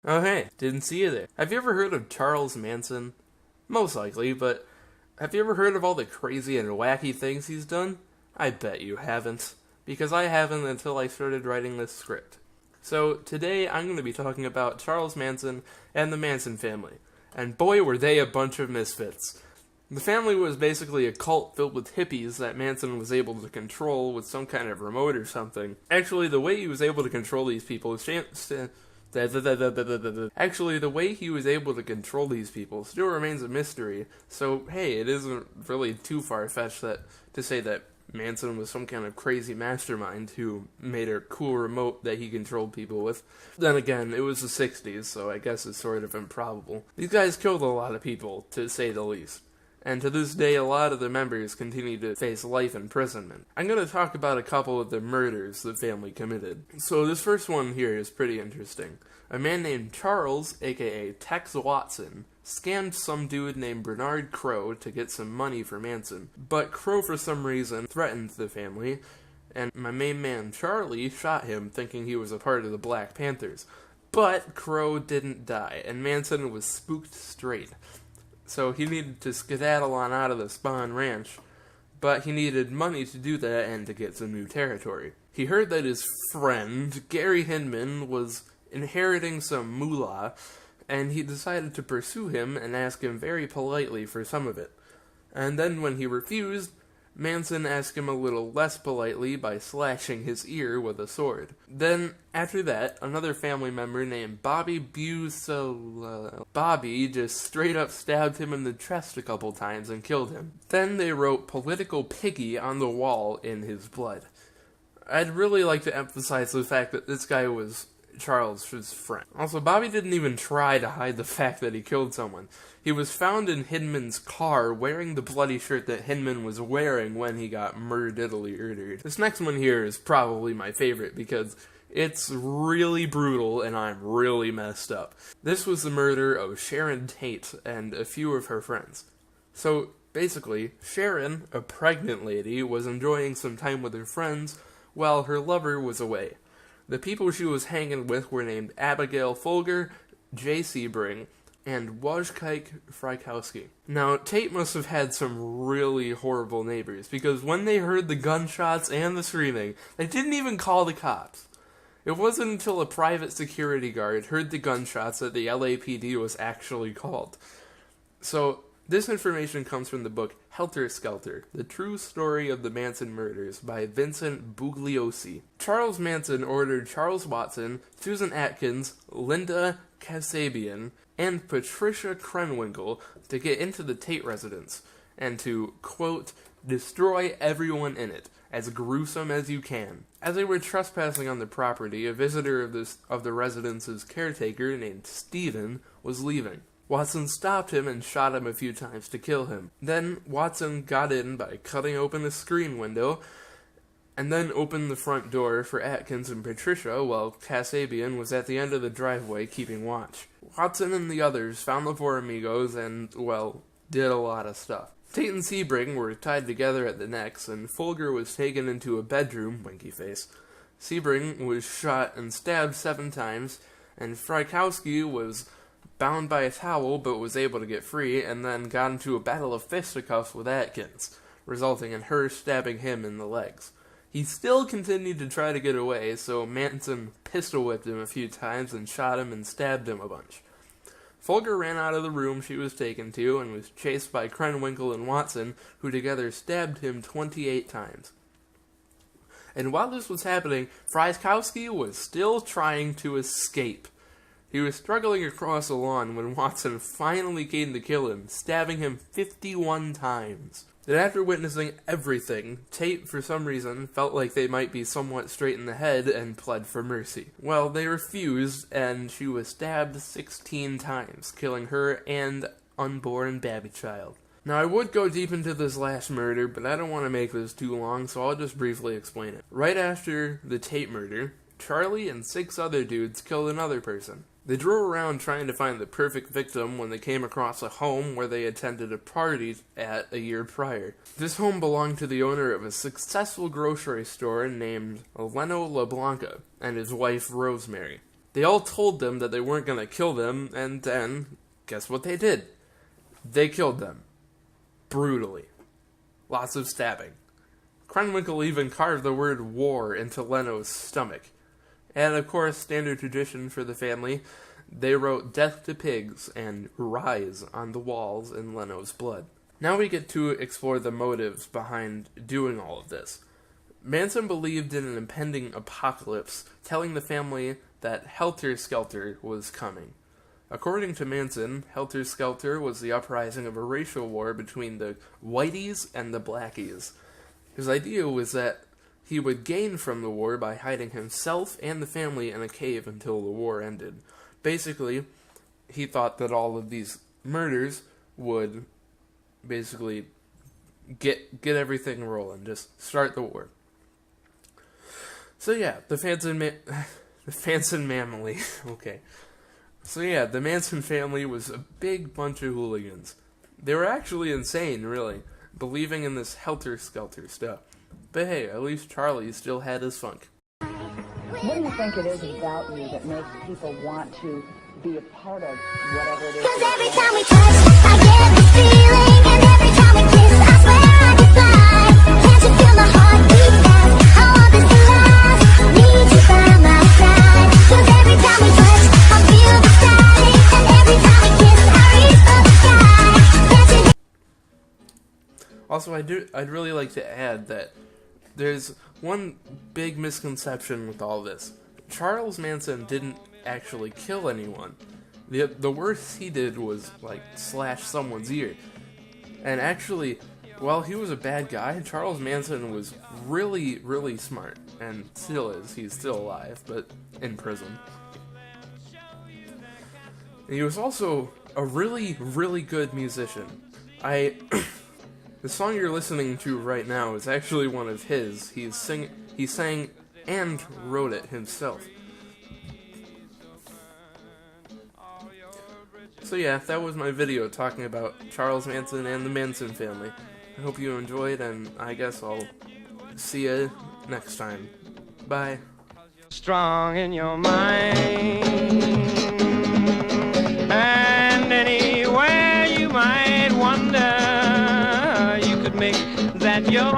Oh hey, didn't see you there. Have you ever heard of Charles Manson? Most likely, but have you ever heard of all the crazy and wacky things he's done? I bet you haven't, because I haven't until I started writing this script. So today I'm going to be talking about Charles Manson and the Manson family, and boy were they a bunch of misfits. The family was basically a cult filled with hippies that Manson was able to control with some kind of remote or something. Actually, the way he was able to control these people still remains a mystery. So, hey, it isn't really too far-fetched to say that Manson was some kind of crazy mastermind who made a cool remote that he controlled people with. Then again, it was the 60s, so I guess it's sort of improbable. These guys killed a lot of people, to say the least. And to this day, a lot of the members continue to face life imprisonment. I'm going to talk about a couple of the murders the family committed. So this first one here is pretty interesting. A man named Charles, aka Tex Watson, scammed some dude named Bernard Crow to get some money for Manson. But Crow, for some reason, threatened the family, and my main man Charlie shot him thinking he was a part of the Black Panthers. But Crow didn't die, and Manson was spooked straight. So he needed to skedaddle on out of the Spawn Ranch, but he needed money to do that and to get some new territory. He heard that his friend, Gary Hinman, was inheriting some moolah, and he decided to pursue him and ask him very politely for some of it. And then when he refused, Manson asked him a little less politely by slashing his ear with a sword. Then, after that, another family member named Bobby Bobby just straight up stabbed him in the chest a couple times and killed him. Then they wrote "Political Piggy" on the wall in his blood. I'd really like to emphasize the fact that this guy was Charles's friend. Also, Bobby didn't even try to hide the fact that he killed someone. He was found in Hinman's car wearing the bloody shirt that Hinman was wearing when he got murdered. This next one here is probably my favorite because it's really brutal and I'm really messed up. This was the murder of Sharon Tate and a few of her friends. So, basically, Sharon, a pregnant lady, was enjoying some time with her friends while her lover was away. The people she was hanging with were named Abigail Folger, Jay Sebring, and Wojciech Frykowski. Now, Tate must have had some really horrible neighbors, because when they heard the gunshots and the screaming, they didn't even call the cops. It wasn't until a private security guard heard the gunshots that the LAPD was actually called. So, this information comes from the book Helter Skelter, The True Story of the Manson Murders by Vincent Bugliosi. Charles Manson ordered Charles Watson, Susan Atkins, Linda Kasabian, and Patricia Krenwinkel to get into the Tate residence and to, quote, destroy everyone in it, as gruesome as you can. As they were trespassing on the property, a visitor of the residence's caretaker named Stephen was leaving. Watson stopped him and shot him a few times to kill him. Then Watson got in by cutting open a screen window, and then opened the front door for Atkins and Patricia while Kasabian was at the end of the driveway keeping watch. Watson and the others found the four amigos and, well, did a lot of stuff. Tate and Sebring were tied together at the necks, and Folger was taken into a bedroom, winky face. Sebring was shot and stabbed 7 times, and Frykowski was bound by a towel but was able to get free, and then got into a battle of fisticuffs with Atkins, resulting in her stabbing him in the legs. He still continued to try to get away, so Manson pistol-whipped him a few times and shot him and stabbed him a bunch. Folger ran out of the room she was taken to and was chased by Krenwinkel and Watson, who together stabbed him 28 times. And while this was happening, Frykowski was still trying to escape. He was struggling across the lawn when Watson finally came to kill him, stabbing him 51 times. Then after witnessing everything, Tate, for some reason, felt like they might be somewhat straight in the head and pled for mercy. Well, they refused, and she was stabbed 16 times, killing her and unborn baby child. Now, I would go deep into this last murder, but I don't want to make this too long, so I'll just briefly explain it. Right after the Tate murder, Charlie and 6 other dudes killed another person. They drove around trying to find the perfect victim when they came across a home where they attended a party at a year prior. This home belonged to the owner of a successful grocery store named Leno LeBlanca and his wife Rosemary. They all told them that they weren't going to kill them, and then, guess what they did? They killed them. Brutally. Lots of stabbing. Krenwinkel even carved the word war into Leno's stomach. And of course, standard tradition for the family, they wrote death to pigs and rise on the walls in Leno's blood. Now we get to explore the motives behind doing all of this. Manson believed in an impending apocalypse, telling the family that Helter Skelter was coming. According to Manson, Helter Skelter was the uprising of a racial war between the whiteys and the blackies. His idea was that he would gain from the war by hiding himself and the family in a cave until the war ended. Basically, he thought that all of these murders would basically get everything rolling, just start the war. So yeah, the Manson family, okay. So yeah, the Manson family was a big bunch of hooligans. They were actually insane, really, believing in this helter-skelter stuff. But hey, at least Charlie still had his funk. What do you think it is about you that makes people want to be a part of whatever it is? 'Cause every time we touch, I get this feeling, and every time we kiss, I swear I could fly. Can't you feel my heart beat fast? I want this to last. Need you by my side. 'Cause every time we touch, I feel the static, and every time we kiss, I reach for the sky. Can't you... Also, I'd really like to add that there's one big misconception with all this. Charles Manson didn't actually kill anyone. The worst he did was, like, slash someone's ear. And actually, while he was a bad guy, Charles Manson was really, really smart. And still is. He's still alive, but in prison. And he was also a really, really good musician. The song you're listening to right now is actually one of his. He sang and wrote it himself. So yeah, that was my video talking about Charles Manson and the Manson family. I hope you enjoyed, and I guess I'll see you next time. Bye. Strong in your mind, and anywhere you might wander, you could make that your